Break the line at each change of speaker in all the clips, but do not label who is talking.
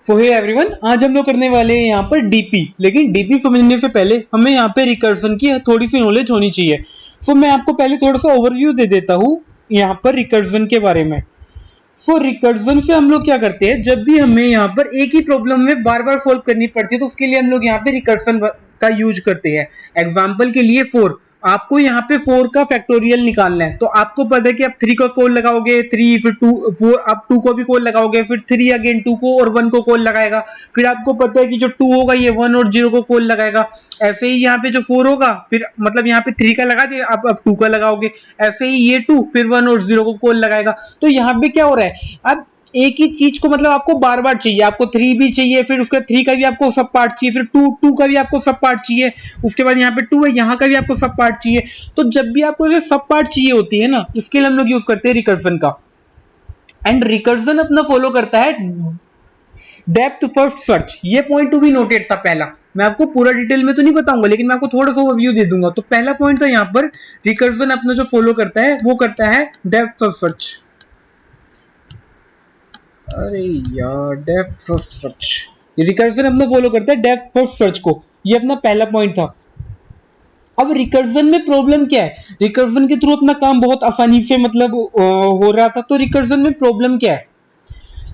सो hey everyone, आज हम लोग करने वाले हैं यहाँ पर डीपी। लेकिन डीपी समझने से पहले हमें यहाँ पे रिकर्जन की थोड़ी सी नॉलेज होनी चाहिए। सो मैं आपको पहले थोड़ा सा ओवरव्यू दे देता हूँ यहाँ पर रिकर्जन के बारे में। सो रिकर्जन से हम लोग क्या करते हैं, जब भी हमें यहाँ पर एक ही प्रॉब्लम में बार बार सोल्व करनी पड़ती है तो उसके लिए हम लोग यहाँ पे रिकर्जन का यूज करते हैं। एग्जाम्पल के लिए 4, आपको यहाँ पे 4 का फैक्टोरियल निकालना है तो आपको पता है कि आप 3 का कॉल लगाओगे, 3 फिर 2 4, आप 2 को भी कॉल लगाओगे, फिर 3 अगेन 2 को और 1 को कॉल लगाएगा। फिर आपको पता है कि जो 2 होगा ये 1 और 0 को कॉल लगाएगा। ऐसे ही यहाँ पे जो 4 होगा, फिर मतलब यहाँ पे 3 का लगा दिया, आप अब 2 का लगाओगे। ऐसे ही ये 2 फिर 1 और 0 को कॉल लगाएगा। तो यहाँ पे क्या हो रहा है, अब एक ही चीज को मतलब आपको बार बार चाहिए, आपको 3 भी चाहिए, फिर उसका 3 का भी आपको सब पार्ट चाहिए, फिर 2 का भी आपको सब पार्ट चाहिए, उसके बाद यहाँ पे 2 है, यहाँ का भी आपको सब पार्ट चाहिए। तो जब भी आपको ये सब पार्ट चाहिए होती है ना, इसके लिए हम लोग यूज करते हैं रिकर्जन का। एंड रिकर्जन अपना फॉलो करता है डेप्थ फर्स्ट सर्च। ये पॉइंट टू बी नोटेड था पहला। मैं आपको पूरा डिटेल में तो नहीं बताऊंगा, लेकिन मैं आपको थोड़ा सा ओवरव्यू दे दूंगा। तो पहला पॉइंट था यहाँ पर, रिकर्जन अपना जो फॉलो करता है वो करता है डेप्थ ऑफ सर्च। अरे यार, डेप्थ फर्स्ट सर्च, रिकर्जन अपना फॉलो करता है डेप्थ फर्स्ट सर्च को। ये अपना पहला पॉइंट था। अब रिकर्जन में प्रॉब्लम क्या है, रिकर्जन के थ्रू अपना काम बहुत आसानी से मतलब हो रहा था। तो रिकर्जन में प्रॉब्लम क्या है,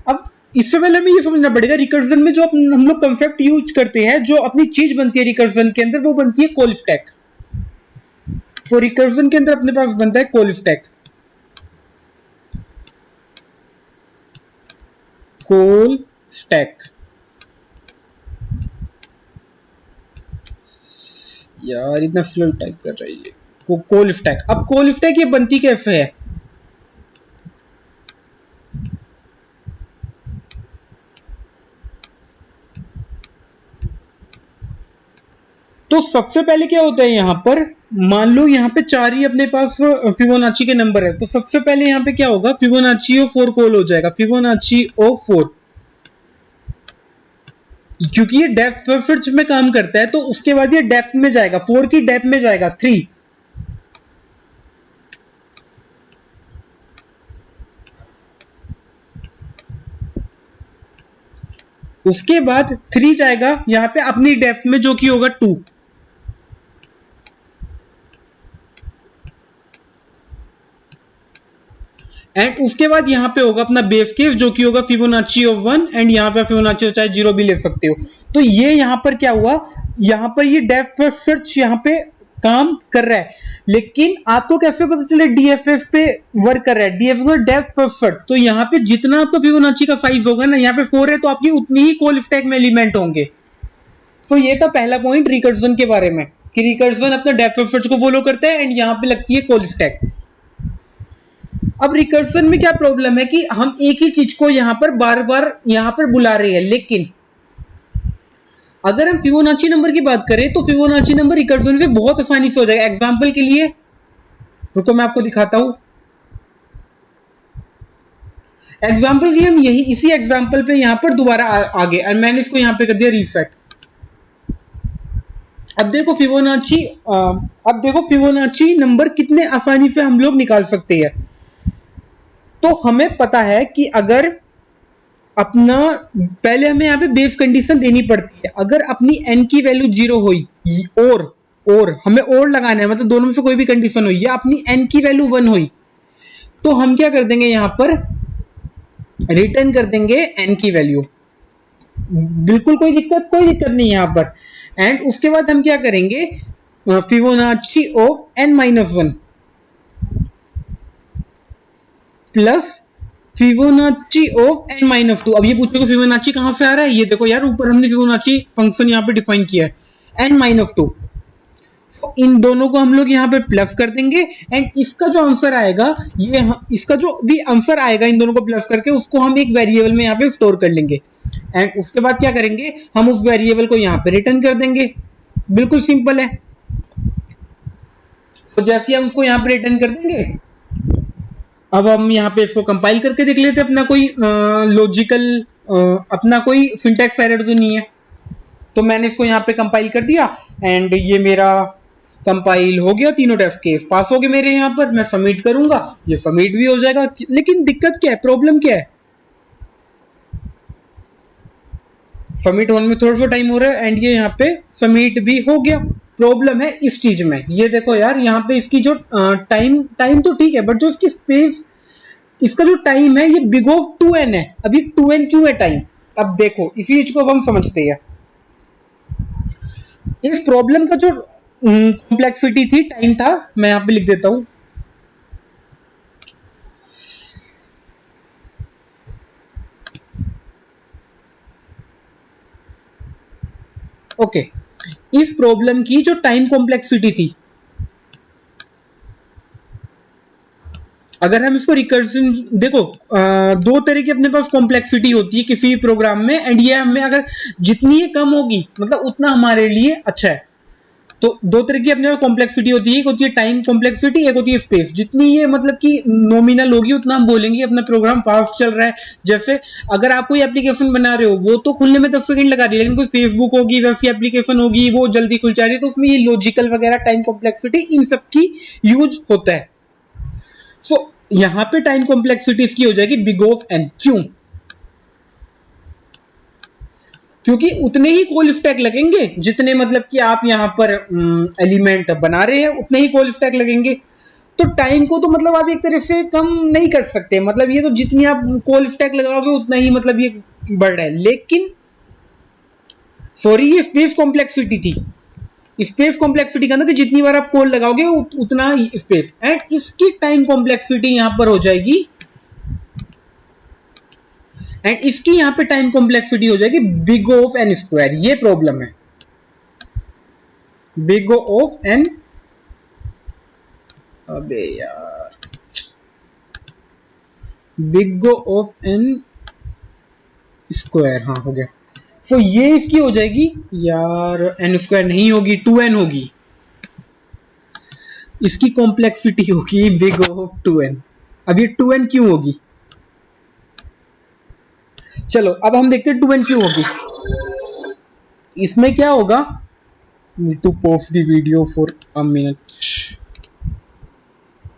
अब इससे पहले हमें ये समझना पड़ेगा रिकर्जन में जो हम लोग कंसेप्ट यूज करते हैं, जो अपनी चीज बनती है रिकर्जन के अंदर, वो बनती है कॉल स्टैक। तो रिकर्जन के अंदर अपने पास बनता है कॉल स्टैक। कॉल स्टैक, यार इतना स्लो टाइप कर रही है। कॉल स्टैक, अब कॉल स्टैक ये बनती कैसे है, तो सबसे पहले क्या होता है यहाँ पर, मान लो यहाँ पे 4 ही अपने पास फिबोनाची के नंबर है। तो सबसे पहले यहाँ पे क्या होगा, फिबोनाची ऑफ 4 कॉल हो जाएगा, फिबोनाची ऑफ 4। क्योंकि ये डेप्थ ऑफ सर्च में काम करता है तो उसके बाद ये डेप्थ में जाएगा, 4 की डेप्थ में जाएगा 3। उसके बाद 3 जाएगा यहाँ पे अपनी डेप्थ में, जो कि होगा 2। एंड उसके बाद यहाँ पे होगा अपना बेस केस, जो कि होगा फिबोनाची ऑफ 1। एंड यहाँ पे फिबोनाची चाहे 0 भी ले सकते हो। तो ये यहाँ पर क्या हुआ, यहाँ पर ये डेप्थ फर्स्ट सर्च यहाँ पे काम कर रहा है। लेकिन आपको कैसे पता चले डीएफएस पे वर्क कर रहा है, डीएफएस डेप्थ फर्स्ट सर्च। तो यहाँ पे जितना आपका फिबोनाची का साइज होगा ना, यहाँ पे 4 है तो आपकी उतनी ही कॉल स्टैक में एलिमेंट होंगे। सो ये था पहला पॉइंट रिकर्जन के बारे में, कि रिकर्जन अपना डेप्थ फर्स्ट सर्च को फॉलो करता है एंड यहाँ पे लगती है कॉल स्टैक। अब रिकर्जन में क्या प्रॉब्लम है कि हम एक ही चीज को यहां पर बार बार यहां पर बुला रहे हैं। लेकिन अगर हम फिबोनाची नंबर की बात करें तो फिबोनाची नंबर रिकर्जन से बहुत आसानी से हो जाएगा। एग्जांपल के लिए रुको, मैं आपको दिखाता हूं। एग्जांपल के लिए हम यही इसी एग्जांपल पे यहां पर दोबारा आगे, और मैंने इसको यहां पे कर दिया रीसेट। अब देखो फिबोनाची नंबर कितने आसानी से हम लोग निकाल सकते हैं। तो हमें पता है कि अगर अपना पहले हमें यहाँ पे बेस कंडीशन देनी पड़ती है। अगर अपनी n की वैल्यू 0 हुई और हमें और लगाना है, मतलब दोनों में से कोई भी कंडीशन हुई, या अपनी n की वैल्यू 1 हुई, तो हम क्या कर देंगे, यहाँ पर रिटर्न कर देंगे n की वैल्यू। बिल्कुल कोई दिक्कत नहीं है यहाँ पर। एंड उसके बाद हम क्या करेंगे, Fibonacci of n-1 plus Fibonacci of n-2। अब ये पूछोगे फिबोनाची कहां से आ रहा है, ये देखो यार ऊपर हमने फिबोनाची फंक्शन यहाँ पे डिफाइन किया है n-2। तो इन दोनों को हम लोग यहाँ पे प्लस कर देंगे एंड इसका जो आंसर आएगा, ये इसका जो भी आंसर आएगा इन दोनों को प्लस करके, उसको हम एक वेरिएबल में यहाँ पे स्टोर कर लेंगे। एंड उसके बाद क्या करेंगे, हम उस वेरिएबल को यहाँ पे रिटर्न कर देंगे। बिल्कुल सिंपल है। तो जैसे हम उसको यहाँ पे रिटर्न कर देंगे, अब हम यहाँ पे इसको कंपाइल करके देख लेते हैं अपना कोई लॉजिकल अपना कोई सिंटैक्स एरर तो नहीं है। तो मैंने इसको यहाँ पे कंपाइल कर दिया एंड ये मेरा कंपाइल हो गया, तीनों टेस्ट केस पास हो गए मेरे। यहाँ पर मैं सबमिट करूंगा, ये सबमिट भी हो जाएगा। लेकिन दिक्कत क्या है, प्रॉब्लम क्या है, सबमिट होने में थोड़ा सा टाइम हो रहा है एंड ये यहाँ पे सबमिट भी हो गया। प्रॉब्लम है इस चीज में, ये देखो यार यहाँ पे इसकी जो टाइम टाइम तो ठीक है बट जो इसकी स्पेस, इसका जो टाइम है ये बिग ऑफ 2n है। अभी 2n क्यों है टाइम? अब देखो इसी चीज को अब हम समझते हैं। इस प्रॉब्लम का जो कॉम्प्लेक्सिटी थी, टाइम था, मैं यहां पे लिख देता हूं। ओके, इस प्रॉब्लम की जो टाइम कॉम्प्लेक्सिटी थी, अगर हम इसको रिकर्जन देखो, दो तरह की अपने पास कॉम्प्लेक्सिटी होती है किसी भी प्रोग्राम में एंड ये हमें अगर जितनी ये कम होगी मतलब उतना हमारे लिए अच्छा है। तो दो तरह की अपने पास कॉम्प्लेक्सिटी होती है, एक होती है टाइम कॉम्प्लेक्सिटी, एक होती है स्पेस। जितनी ये मतलब कि नॉमिनल होगी उतना हम बोलेंगे अपना प्रोग्राम फास्ट चल रहा है। जैसे अगर आप कोई एप्लीकेशन बना रहे हो वो तो खुलने में 10 सेकंड लगा रही है, लेकिन कोई फेसबुक होगी वैसी एप्लीकेशन होगी वो जल्दी खुल जा रही है, तो उसमें ये लॉजिकल वगैरह टाइम कॉम्प्लेक्सिटी इन सब की यूज होता है। सो यहां पे टाइम कॉम्प्लेक्सिटी इसकी हो जाएगी बिग ऑफ एन। क्यों? क्योंकि उतने ही कोल स्टैक लगेंगे जितने मतलब कि आप यहां पर एलिमेंट बना रहे हैं, उतने ही कोल स्टैक लगेंगे। तो टाइम को तो मतलब आप एक तरह से कम नहीं कर सकते, मतलब ये तो जितनी आप कोल स्टैक लगाओगे उतना ही मतलब ये बढ़ रहा है। लेकिन सॉरी, ये स्पेस कॉम्प्लेक्सिटी थी। स्पेस कॉम्प्लेक्सिटी का अंदर कि जितनी बार आप कोल लगाओगे उतना स्पेस, एंड इसकी टाइम कॉम्प्लेक्सिटी यहां पर हो जाएगी, एंड इसकी यहां पे टाइम कॉम्प्लेक्सिटी हो जाएगी बिग ऑफ एन स्क्वायर। ये प्रॉब्लम है, बिग ऑफ एन, अबे यार, बिग ऑफ एन स्क्वायर, हाँ हो गया। सो ये इसकी हो जाएगी यार, एन स्क्वायर नहीं होगी, 2n होगी। इसकी कॉम्प्लेक्सिटी होगी बिग ऑफ 2n। अब ये 2n क्यों होगी? चलो अब हम देखते हैं 2n क्यों होगी। इसमें क्या होगा, need to pause the video for a minute,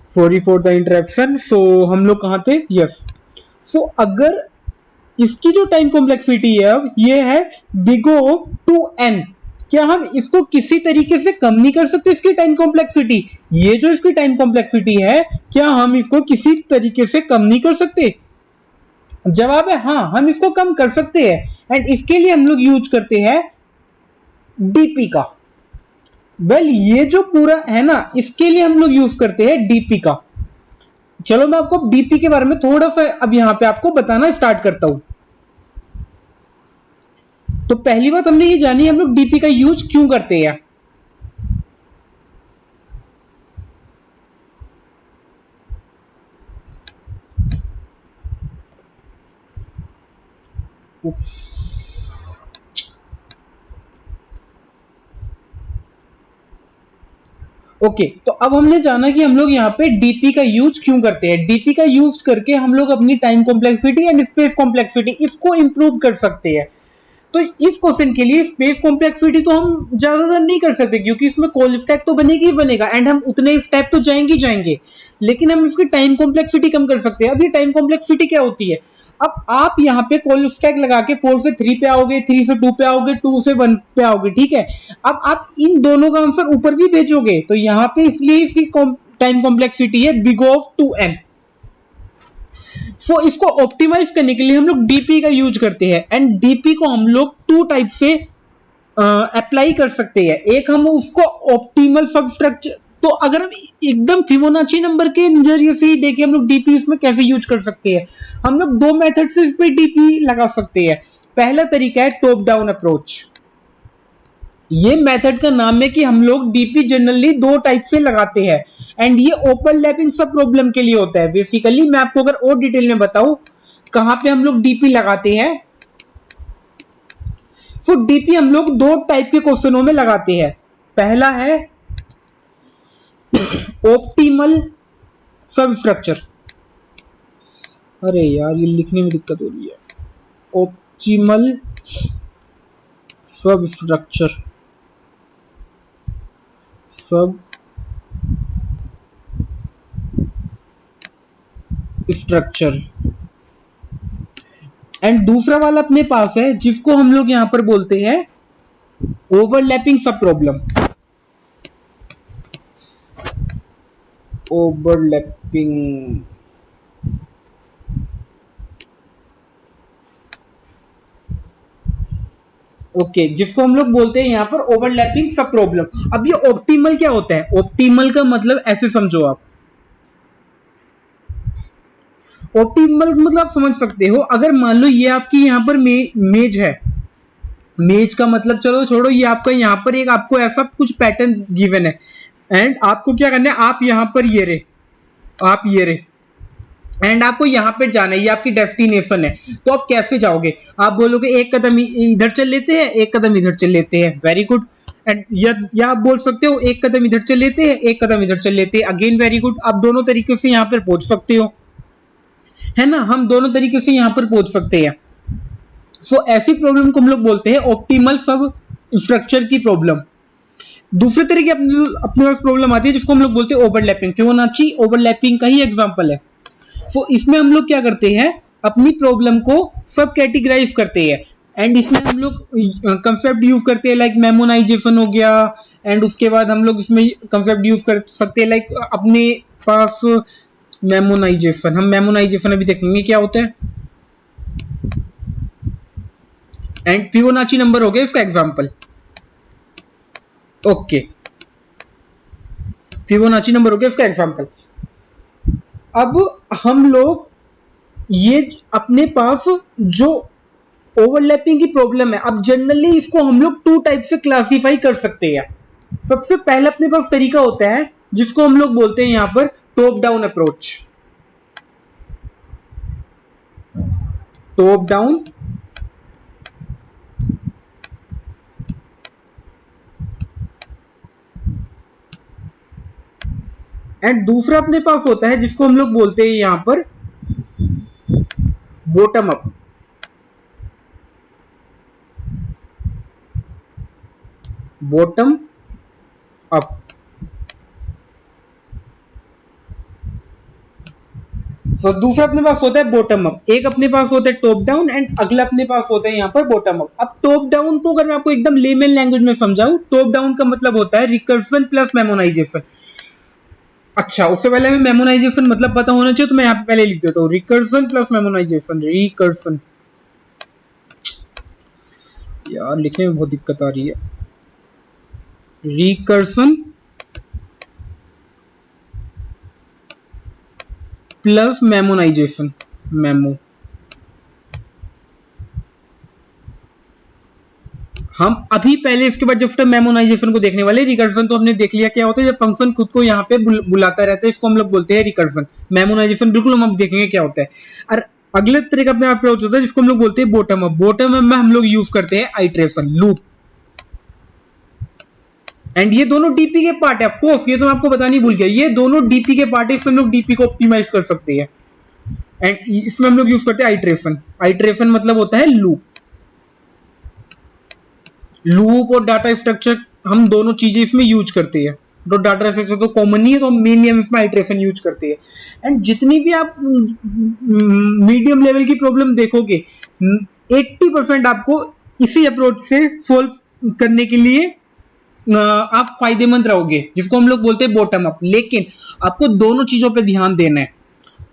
sorry for the interruption. So हम लोग कहां थे? यस। सो अगर इसकी जो टाइम कॉम्प्लेक्सिटी है अब ये है बिग ऑफ 2n, क्या हम इसको किसी तरीके से कम नहीं कर सकते इसकी टाइम कॉम्प्लेक्सिटी? ये जो इसकी टाइम कॉम्प्लेक्सिटी है क्या हम इसको किसी तरीके से कम नहीं कर सकते? जवाब है हाँ, हम इसको कम कर सकते हैं एंड इसके लिए हम लोग यूज करते हैं डीपी का। वेल ये जो पूरा है ना, इसके लिए हम लोग यूज करते हैं डीपी का। चलो मैं आपको डीपी के बारे में थोड़ा सा अब यहां पे आपको बताना स्टार्ट करता हूं। तो पहली बात हमने ये जानी हम लोग डीपी का यूज क्यों करते हैं। ओके तो अब हमने जाना कि हम लोग यहाँ पे डीपी का यूज क्यों करते हैं। डीपी का यूज करके हम लोग अपनी time complexity and space complexity इसको इंप्रूव कर सकते हैं। तो इस क्वेश्चन के लिए स्पेस कॉम्प्लेक्सिटी तो हम ज्यादातर नहीं कर सकते क्योंकि इसमें कॉल स्टैक तो बनेगा ही बनेगा एंड हम उतने स्टेप तो जाएंगे ही जाएंगे, लेकिन हम इसकी टाइम कॉम्प्लेक्सिटी कम कर सकते हैं। अब ये टाइम कॉम्प्लेक्सिटी क्या होती है, अब आप यहाँ पे कॉल स्टैक लगा के 4 से 3 पे आओगे, 3 से 2 पे आओगे, 2 से 1 पे आओगे, ठीक है। अब आप इन दोनों का आंसर ऊपर भी भेजोगे तो यहाँ पे इसलिए इसकी टाइम कॉम्प्लेक्सिटी है बिग ऑफ 2n। सो इसको ऑप्टिमाइज करने के लिए हम लोग डीपी का यूज करते हैं एंड डीपी को हम लोग 2 टाइप से अप्लाई कर सकते हैं। एक हम उसको ऑप्टिमल सब स्ट्रक्चर, तो अगर हम एकदम फिबोनाची नंबर के जरिए से ही देखें हम लोग डीपी इसमें कैसे यूज कर सकते हैं, हम लोग 2 मेथड से इस पे डीपी लगा सकते हैं। पहला तरीका है टॉप डाउन अप्रोच। ये मेथड का नाम है कि हम लोग डीपी जनरली 2 टाइप से लगाते हैं एंड ये ओवरलैपिंग सब प्रॉब्लम के लिए होता है। बेसिकली मैं आपको अगर और डिटेल में बताऊं कहां पे हम लोग डीपी लगाते हैं, सो डीपी हम लोग 2 टाइप के क्वेश्चनों में लगाते हैं। पहला है ऑप्टिमल सब स्ट्रक्चर, अरे यार ये लिखने में दिक्कत हो रही है, ऑप्टिमल सब स्ट्रक्चर, सब स्ट्रक्चर। एंड दूसरा वाला अपने पास है जिसको हम लोग यहां पर बोलते हैं ओवरलैपिंग सब प्रॉब्लम। ओवरलैपिंग ओके जिसको हम लोग बोलते हैं यहां पर ओवरलैपिंग सब प्रॉब्लम। अब ये ऑप्टिमल क्या होता है? ऑप्टिमल का मतलब ऐसे समझो आप, ऑप्टिमल मतलब आप समझ सकते हो, अगर मान लो ये आपकी यहां पर मेज है, मेज का मतलब चलो छोड़ो, ये आपका यहां पर एक आपको ऐसा कुछ पैटर्न गिवन है एंड आपको क्या करना है, आप यहां पर ये रे, आप ये रे एंड आपको यहां पे जाना है, ये आपकी डेस्टिनेशन है। तो आप कैसे जाओगे? आप बोलोगे एक कदम इधर चल लेते हैं, एक कदम इधर चल लेते हैं, वेरी गुड। एंड या आप बोल सकते हो एक कदम इधर चल लेते हैं, एक कदम इधर चल लेते हैं, अगेन वेरी गुड। आप दोनों तरीके से यहां पर पहुंच सकते हो, है ना, हम दोनों तरीके से यहां पर पहुंच सकते हैं। सो ऐसी प्रॉब्लम को हम लोग बोलते हैं ऑप्टिमल सब स्ट्रक्चर की प्रॉब्लम। दूसरे तरीके अपने पास प्रॉब्लम आती है जिसको हम लोग बोलते हैं ओवरलैपिंग। फिबोनाची ओवरलैपिंग का ही एग्जांपल है। सो इसमें हम लोग क्या करते हैं, अपनी प्रॉब्लम को सब कैटेगराइज करते हैं एंड इसमें हम लोग कंसेप्ट यूज करते हैं लाइक मेमोनाइजेशन हो गया, एंड उसके बाद हम लोग इसमें कंसेप्ट यूज कर सकते हैं लाइक अपने पास मेमोनाइजेशन। हम मेमोनाइजेशन अभी देखेंगे क्या होता है, एंड फिबोनाची नंबर हो गया इसका एग्जांपल। ओके, फिबोनाची नंबर हो गया इसका एग्जांपल। अब हम लोग ये अपने पास जो ओवरलैपिंग की प्रॉब्लम है, अब जनरली इसको हम लोग टू टाइप से क्लासिफाई कर सकते हैं। सबसे पहला अपने पास तरीका होता है जिसको हम लोग बोलते हैं यहां पर top down approach. Top down and दूसरा अपने पास होता है जिसको हम लोग बोलते हैं यहां पर bottom up. Bottom up. So दूसरा अपने पास होता है बॉटम अप, एक अपने पास होता है टॉप डाउन एंड अगला अपने पास होता है यहां पर बॉटम अप। अब टॉप डाउन को अगर मैं आपको एकदम लेमन लैंग्वेज में समझाऊं, टॉप डाउन का मतलब होता है रिकर्सन प्लस मेमोनाइजेशन। अच्छा, उससे पहले हमें मेमोनाइजेशन मतलब पता होना चाहिए, तो मैं यहां पे पहले लिख देता हूं रिकर्सन प्लस मेमोनाइजेशन। रिकर्सन, यार लिखने में बहुत दिक्कत आ रही है। Recursion plus मेमोनाइजेशन। मेमो, हम अभी पहले इसके बाद जब मेमोनाइजेशन को देखने वाले। रिकर्सन तो हमने देख लिया क्या होता है, जब फंक्शन खुद को यहाँ पे बुलाता रहता है, इसको हम लोग बोलते हैं रिकर्सन। मेमोनाइजेशन बिल्कुल हम देखेंगे क्या होता है। और अगले तरीके अपने अप्रोच होता है जिसको हम लोग बोलते हैं बॉटम अप। बॉटम अप में हम लोग यूज करते हैं आइट्रेशन, लूप, एंड ये दोनों डीपी के पार्ट है। ऑफकोर्स ये तो मैं आपको बतानी भूल गया, ये दोनों डीपी के पार्ट है, इसमें हम लोग डीपी को ऑप्टिमाइज कर सकते हैं एंड इसमें हम लोग यूज करते हैं आइट्रेशन। आइट्रेशन मतलब होता है लूप। लूप और डाटा स्ट्रक्चर हम दोनों चीजें इसमें यूज करते हैं। तो डाटा स्ट्रक्चर तो कॉमन नहीं है, तो मेनली हम इसमें आइट्रेशन यूज करते हैं। एंड जितनी भी आप मीडियम लेवल की प्रॉब्लम देखोगे, 80% आपको इसी अप्रोच से सोल्व करने के लिए आप फायदेमंद रहोगे, जिसको हम लोग बोलते हैं बॉटम अप। लेकिन आपको दोनों चीजों पे ध्यान देना है।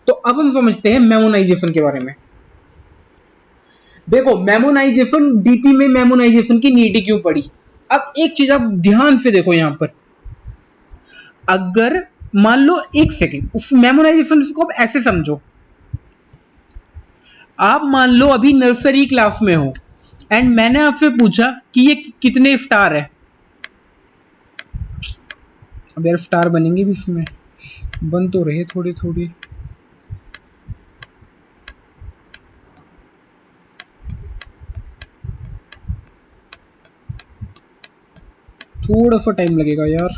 तो अब हम समझते हैं मेमोनाइजेशन के बारे में। देखो, मेमोनाइजेशन, डीपी में मेमोनाइजेशन की नीड क्यों पड़ी? अब एक चीज आप ध्यान से देखो यहां पर, अगर मान लो एक सेकंड, उस मेमोनाइजेशन को आप ऐसे समझो, आप मान लो अभी नर्सरी क्लास में हो एंड मैंने आपसे पूछा कि ये कितने स्टार है। अब यार स्टार बनेंगे भी इसमें, बन तो रहे थोड़े थोड़े। थोड़ा सा टाइम लगेगा यार।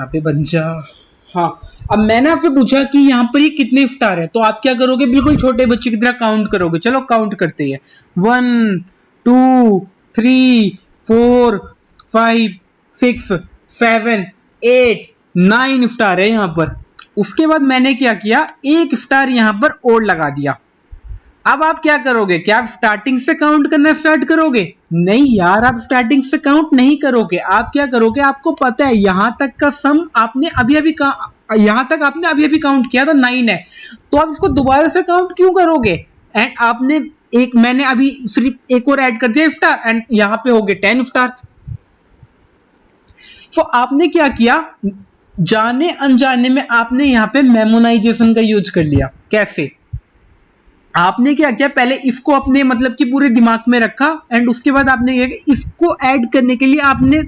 आप बन जा। हाँ, अब मैंने आपसे पूछा कि यहाँ पर ये कितने स्टार है, तो आप क्या करोगे? बिल्कुल छोटे बच्चे की तरह काउंट करोगे। चलो काउंट करते हैं, 1 2 3 4 5 6 7 8 9 स्टार है यहाँ पर। उसके बाद मैंने क्या किया, एक स्टार यहाँ पर और लगा दिया। अब आप क्या करोगे, क्या आप स्टार्टिंग से काउंट करना स्टार्ट करोगे? नहीं यार, आप स्टार्टिंग से काउंट नहीं करोगे। आप क्या करोगे, आपको पता है यहां तक का सम आपने अभी अभी काउंट किया था 9 है, तो आप इसको दोबारा से काउंट क्यों करोगे? एंड आपने मैंने अभी सिर्फ एक और ऐड कर दिया स्टार, एंड यहां पे हो गए 10 स्टार। सो आपने क्या किया, जाने अनजाने में आपने यहां पे मेमोनाइजेशन का यूज कर लिया। कैसे? आपने क्या किया, पहले इसको अपने मतलब कि पूरे दिमाग में रखा, एंड उसके बाद आपने इसको ऐड करने के लिए आपने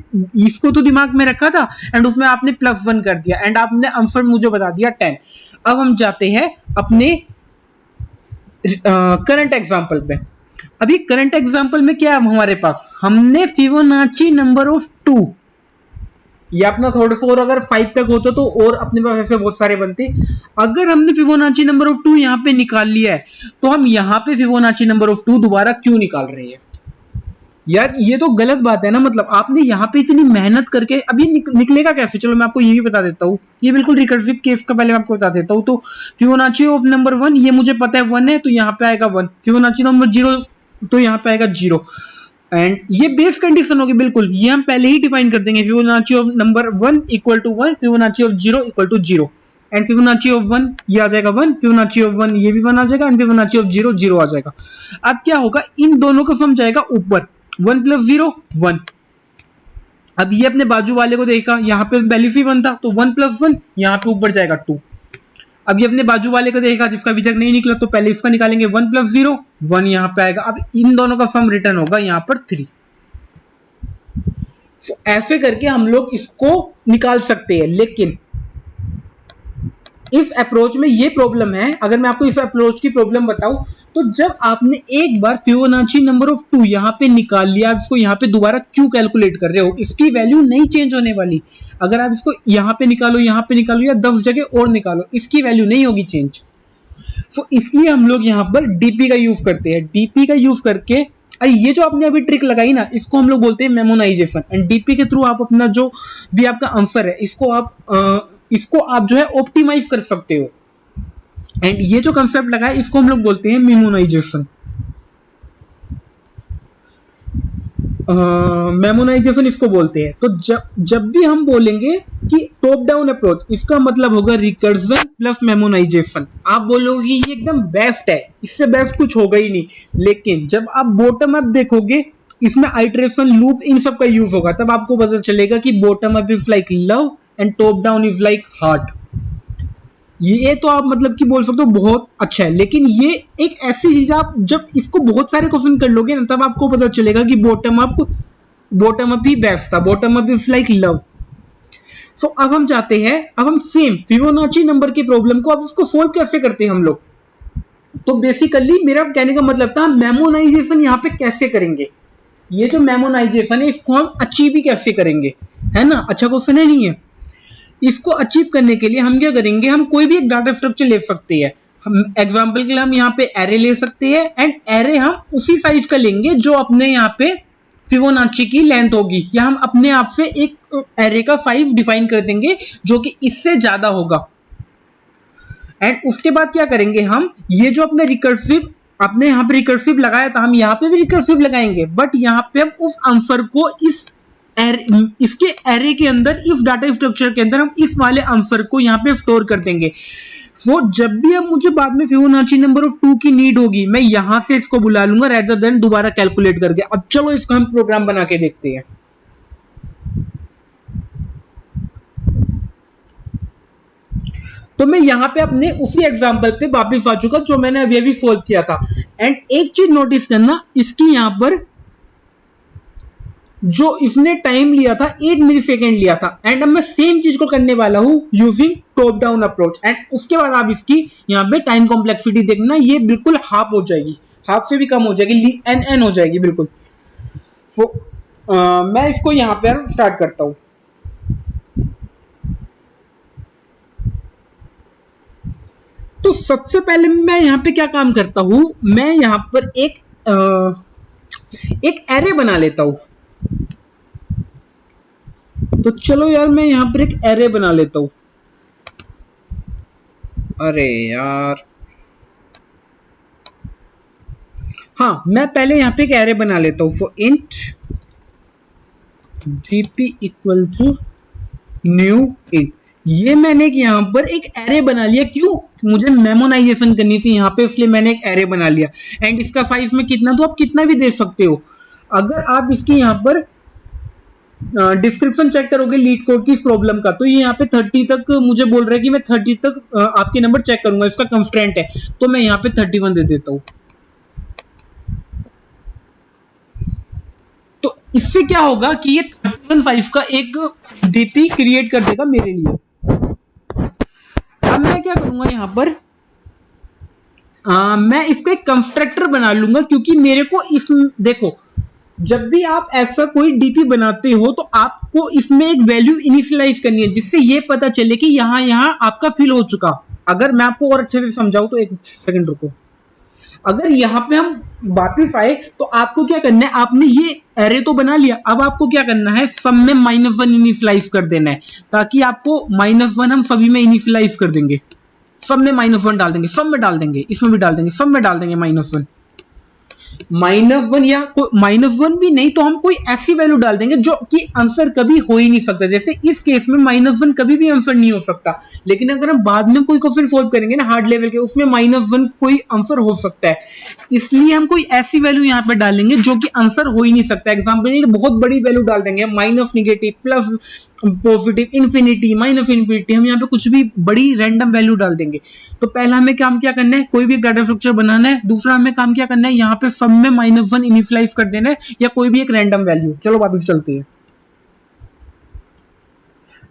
इसको तो दिमाग में रखा था, एंड उसमें आपने +1 कर दिया, एंड आपने आंसर मुझे बता दिया 10। अब हम जाते हैं अपने करंट एग्जांपल पे। अभी करंट एग्जांपल में क्या है हमारे पास, हमने फिबोनाची नंबर ऑफ 2, ये अपना थोड़ा सा और अगर 5 तक होता तो और अपने पास ऐसे बहुत सारे बनते। अगर हमने फिबोनाची नंबर ऑफ 2 यहाँ पे निकाल लिया है, तो हम यहाँ पे फिबोनाची नंबर ऑफ 2 दोबारा क्यों निकाल रहे हैं? यार ये तो गलत बात है ना। मतलब आपने यहाँ पे इतनी मेहनत करके अभी निकलेगा कैसे? चलो मैं आपको ये भी बता देता हूँ, ये बिल्कुल रिकर्सिव केस का पहले मैं आपको बता देता हूँ। तो फिबोनाची ऑफ नंबर 1 ये मुझे पता है 1 है, तो यहाँ पे आएगा 1। फिबोनाची नंबर 0 तो यहाँ पे आएगा 0, एंड ये बेस कंडीशन होगी बिल्कुल, ये हम पहले ही डिफाइन कर देंगे। Fibonacci of number 1 equal to 1, Fibonacci of 0 equal to 0, and Fibonacci of 1 ये आ जाएगा 1, फिबोनाची ऑफ 1 ये भी 1 आ जाएगा, एंड फिबोनाची ऑफ 0 0 आ जाएगा। अब क्या होगा, इन दोनों का सम जाएगा ऊपर, 1 + 0 1। अब ये अपने बाजू वाले को देखा, यहाँ पे वैल्यू ही 1 था, तो 1 + 1 यहाँ पे ऊपर जाएगा 2। अब ये अपने बाजू वाले को देखा जिसका अभी तक नहीं निकला, तो पहले इसका निकालेंगे, 1 + 0 1 यहाँ पे आएगा। अब इन दोनों का सम रिटर्न होगा यहाँ पर 3। So, ऐसे करके हम लोग इसको निकाल सकते हैं। लेकिन इस अप्रोच में ये प्रॉब्लम है, अगर मैं आपको इस अप्रोच की प्रॉब्लम बताऊं, तो जब आपने एक बार फिबोनाची नंबर ऑफ 2 यहाँ पे निकाल लिया, आप इसको यहाँ पे दोबारा क्यों कैलकुलेट कर रहे हो? इसकी वैल्यू नहीं चेंज होने वाली। अगर आप इसको यहाँ पे निकालो या 10 जगह और निकालो, इसकी वैल्यू नहीं होगी चेंज। सो इसलिए हम लोग यहाँ पर डीपी का यूज करते हैं। डीपी का यूज करके, अरे ये जो आपने अभी ट्रिक लगाई ना, इसको हम लोग बोलते हैं मेमोनाइजेशन। एंड डीपी के थ्रू आप अपना जो भी आपका आंसर है, इसको आप जो है ऑप्टिमाइज कर सकते हो। एंड ये जो कंसेप्ट लगा है, इसको हम लोग बोलते हैं मेमोनाइजेशन। मेमोनाइजेशन इसको बोलते हैं। तो जब भी हम बोलेंगे कि टॉप डाउन अप्रोच, इसका मतलब होगा रिकर्जन प्लस मेमोनाइजेशन। आप बोलोगे ये एकदम बेस्ट है, इससे बेस्ट कुछ होगा ही नहीं। लेकिन जब आप बॉटम अप देखोगे, इसमें आइटरेशन, लूप, इन सब का यूज होगा, तब आपको पता चलेगा कि bottom up is like love and top down is like heart. ये तो आप मतलब कि बोल सकते हो बहुत अच्छा है। लेकिन ये एक ऐसी चीज, आप जब इसको बहुत सारे क्वेश्चन कर लोगे ना, तब आपको पता चलेगा कि बॉटम अप ही बेस्ट था, bottom up is like love. So अब हम चाहते हैं, अब हम सेम फिबोनाची नंबर की प्रॉब्लम को अब इसको सोल्व कैसे करते हैं हम लोग। तो बेसिकली मेरा कहने का मतलब था, मेमोनाइजेशन यहाँ पे कैसे करेंगे। ये जो मेमोनाइजेशन है, इसको हम अचीव भी कैसे करेंगे, है ना? अच्छा क्वेश्चन है, नहीं है? इसको अचीव करने के लिए हम क्या करेंगे, हम कोई भी एक डाटा स्ट्रक्चर ले सकते हैं। हम एग्जांपल के लिए हम यहाँ पे एरे ले सकते हैं, एंड एरे हम उसी साइज का लेंगे जो अपने यहाँ पे फिबोनाची की लेंथ होगी, या हम अपने आप से एक एरे का साइज डिफाइन कर देंगे जो कि इससे ज्यादा होगा। एंड उसके बाद क्या करेंगे, हम ये जो अपने यहाँ पे रिकर्सिव लगाया था, हम यहाँ पे भी रिकर्सिव लगाएंगे, बट यहाँ पे हम उस आंसर को इसके एरे के अंदर, इस डाटा स्ट्रक्चर के अंदर हम इस वाले आंसर को यहाँ पे स्टोर कर देंगे। सो जब भी अब मुझे बाद में फिबोनाची नंबर ऑफ 2 की नीड होगी, मैं यहां से इसको बुला लूंगा रेदर देन दोबारा कैलकुलेट करके। अब चलो इसका हम प्रोग्राम बना के देखते हैं। तो मैं यहाँ पे अपने उसी एग्जांपल पे वापस आ चुका जो मैंने अभी अभी सोल्व किया था। एंड एक चीज नोटिस करना, इसकी यहाँ पर जो इसने टाइम लिया था 8 मिलीसेकेंड लिया था, एंड अब मैं सेम चीज को करने वाला हूं using top down approach. And उसके बाद आप इसकी यहाँ पे टाइम कॉम्प्लेक्सिटी देखना, ये बिल्कुल हाफ हो जाएगी, हाफ से भी कम हो जाएगी, एन हो जाएगी बिल्कुल। सो मैं इसको यहाँ पे स्टार्ट करता हूं। तो सबसे पहले मैं यहाँ पे क्या काम करता हूं, मैं यहाँ पर एक एरे बना लेता हूं। तो चलो यार मैं यहाँ पर एक एरे बना लेता हूं। अरे यार, हाँ मैं पहले यहाँ पे एक एरे बना लेता हूँ। For int dp equal to new int, ये मैंने यहाँ पर एक एरे बना लिया। क्यों? मुझे मेमोनाइजेशन करनी थी यहाँ पे, इसलिए मैंने एक एरे बना लिया। एंड इसका साइज में कितना, तो आप कितना भी दे सकते हो। अगर आप इसकी यहाँ पर डिस्क्रिप्शन चेक करोगे लीड कोड की इस प्रॉब्लम का, तो ये यहाँ पे 30 तक मुझे बोल रहा है कि मैं 30 तक आपके नंबर चेक करूंगा, इसका कंस्ट्रेंट है। तो मैं यहाँ पे 31 दे देता हूँ। तो इससे क्या होगा कि ये 31 साइज का एक डीपी क्रिएट कर देगा मेरे लिए। अब मैं क्या करूंगा यहाँ पर, मैं इसको एक कंस्ट्रक्टर बना लूंगा, क्योंकि मेरे को इस, देखो जब भी आप ऐसा कोई डीपी बनाते हो तो आपको इसमें एक वैल्यू इनिशियलाइज करनी है, जिससे ये पता चले कि यहां आपका फिल हो चुका। अगर मैं आपको और अच्छे से समझाऊं तो एक सेकंड रुको। अगर यहाँ पे हम वापिस आए तो आपको क्या करना है, आपने ये एरे तो बना लिया, अब आपको क्या करना है, सब में -1 इनिशियलाइज कर देना है, ताकि आपको -1 हम सभी में इनिशियलाइज कर देंगे। सब में -1 डाल देंगे, सब में डाल देंगे, इसमें भी डाल देंगे, सब में डाल देंगे -1। -1 या -1 भी नहीं तो हम कोई ऐसी वैल्यू डाल देंगे जो कि आंसर कभी हो ही नहीं सकता। जैसे इस केस में -1 कभी भी आंसर नहीं हो सकता, लेकिन अगर हम बाद में कोई क्वेश्चन सोल्व करेंगे ना हार्ड लेवल के, उसमें -1 कोई आंसर हो सकता है। इसलिए हम कोई ऐसी वैल्यू यहाँ पे डालेंगे जो कि आंसर हो ही नहीं सकता। एग्जाम्पल के लिए बहुत बड़ी वैल्यू डाल देंगे, minus, negative, plus, positive, infinity, minus infinity, हम यहाँ पे कुछ भी बड़ी रैंडम वैल्यू डाल देंगे। तो पहला हमें काम क्या करना है, कोई भी डाटा स्ट्रक्चर बनाना है। दूसरा हमें काम क्या करना है, यहाँ पे सब में -1 इनिशियलाइज कर देना है, या कोई भी एक रैंडम वैल्यू। चलो वापस चलते हैं,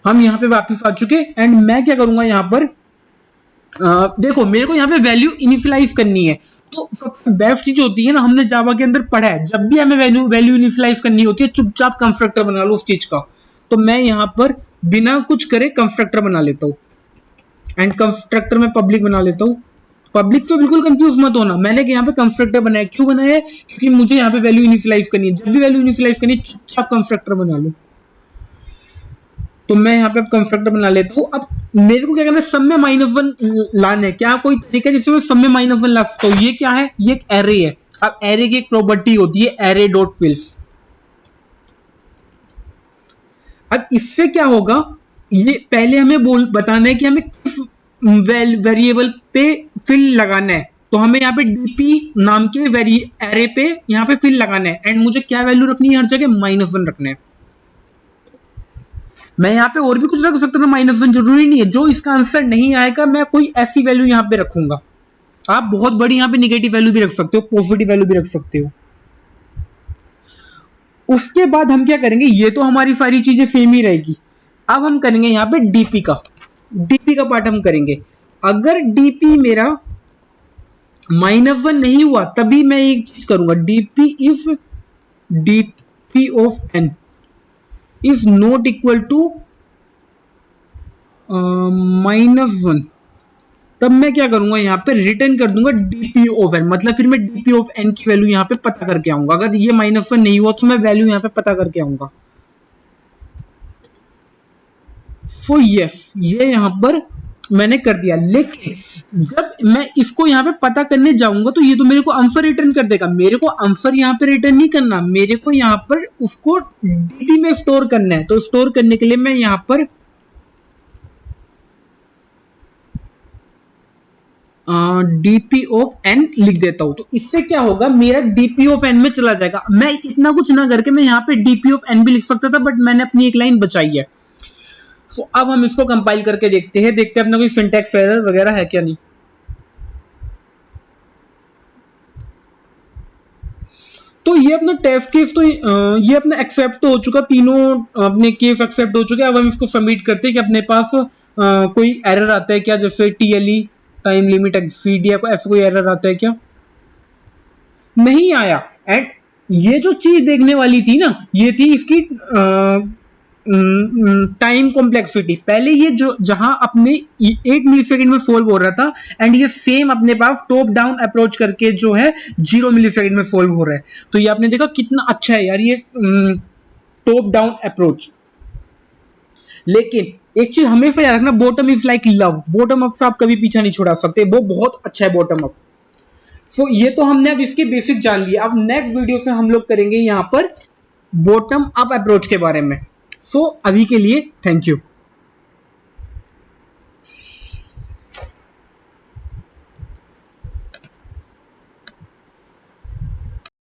हम यहाँ पे वापस आ चुके। एंड मैं क्या करूंगा यहाँ पर, देखो मेरे को यहाँ पे वैल्यू इनिशियलाइज करनी है। तो बेस्ट चीज होती है ना, हमने जावा के अंदर पढ़ा है, जब भी हमें वैल्यू इनिशियलाइज करनी होती है चुपचाप कंस्ट्रक्टर बना लो उस चीज का। तो मैं यहाँ पर बिना कुछ करे कंस्ट्रक्टर बना लेता हूँ। एंड कंस्ट्रक्टर में पब्लिक बना लेता हूँ। पब्लिक तो बिल्कुल कंफ्यूज मत होना, मैंने यहाँ पे कंस्ट्रक्टर बनाया। क्यों बनाया है? क्योंकि मुझे यहाँ पे वैल्यू इनिशियलाइज करनी है। जब भी वैल्यू इनिशियलाइज करनी है चुपचाप कंस्ट्रक्टर बना लो। तो मैं यहाँ पे कंस्ट्रक्टर बना लेता हूँ। अब मेरे को क्या करना है, सब में -1 लाना है। क्या कोई तरीका है जिससे मैं सब में -1 ला सकता हूँ? ये क्या है, ये एक एरे है। अब एरे की एक प्रॉपर्टी होती है एरे डॉट फिल्स। अब इससे क्या होगा, ये पहले हमें बताना है कि हमें किस वेरिएबल पे फिल लगाना है। तो हमें यहाँ पे डीपी नाम के एरे पे यहाँ पे फिल लगाना है। एंड मुझे क्या वैल्यू रखनी है, हर जगह -1 रखना है। मैं यहाँ पे और भी कुछ रख सकता था, -1 जरूरी नहीं है। जो इसका आंसर नहीं आएगा मैं कोई ऐसी वैल्यू यहाँ पे रखूंगा। आप बहुत बड़ी यहाँ पे निगेटिव वैल्यू भी रख सकते हो, पॉजिटिव वैल्यू भी रख सकते हो। उसके बाद हम क्या करेंगे, ये तो हमारी सारी चीजें सेम ही रहेगी। अब हम करेंगे यहाँ पे डीपी का पार्ट हम करेंगे। अगर डीपी मेरा -1 नहीं हुआ तभी मैं एक चीज करूंगा, DP if DP of N is not equal to -1, तब मैं क्या करूंगा, यहाँ पे रिटर्न कर दूंगा डीपी ऑफ एन। मतलब फिर मैं डीपी ऑफ एन की वैल्यू यहाँ पे पता करके आऊंगा। अगर ये -1 नहीं हुआ तो मैं वैल्यू यहाँ पे पता करके आऊंगा। सो यस, ये यहाँ पर मैंने कर दिया। लेकिन जब मैं इसको यहाँ पे पता करने जाऊंगा तो ये तो मेरे को आंसर रिटर्न कर देगा। मेरे को आंसर यहाँ पे रिटर्न नहीं करना, मेरे को यहाँ पर उसको डीपी में स्टोर करना है। तो स्टोर करने के लिए मैं यहाँ पर डीपी ऑफ एन लिख देता हूं। तो इससे क्या होगा, मेरा डीपी ऑफ एन में चला जाएगा। मैं इतना कुछ ना करके मैं यहाँ पे डीपी ऑफ एन भी लिख सकता था, बट मैंने अपनी एक लाइन बचाई है। सो अब हम इसको कंपाइल करके देखते हैं अपना कोई सिंटैक्स एरर वगैरह है क्या नहीं। तो ये अपना टेस्ट केस तो ये अपना एक्सेप्ट तो हो चुका, तीनों अपने केस एक्सेप्ट हो चुके। अब हम इसको सबमिट करते हैं कि अपने पास कोई एरर आता है क्या, जैसे टीएलई टाइम लिमिट एक्सीड या ऐसा कोई एरर आता है क्या? नहीं आया। एंड ये जो चीज देखने वाली थी ना, ये थी इसकी टाइम कॉम्प्लेक्सिटी। पहले ये जो जहां अपने 8 मिलीसेकंड में सोल्व हो रहा था, एंड ये सेम अपने पास टॉप डाउन अप्रोच करके जो है 0 मिलीसेकंड में सोल्व हो रहा है। तो ये आपने देखा कितना अच्छा है यार ये टॉप डाउन अप्रोच। लेकिन एक चीज हमेशा याद रखना, bottom is like love, bottom up से आप कभी पीछा नहीं छुड़ा सकते, वो बहुत अच्छा है बॉटम अप। सो ये तो हमने अब इसकी बेसिक जान लिया। अब नेक्स्ट वीडियो से हम लोग करेंगे यहां पर बॉटम अप अप्रोच के बारे में। सो अभी के लिए थैंक यू।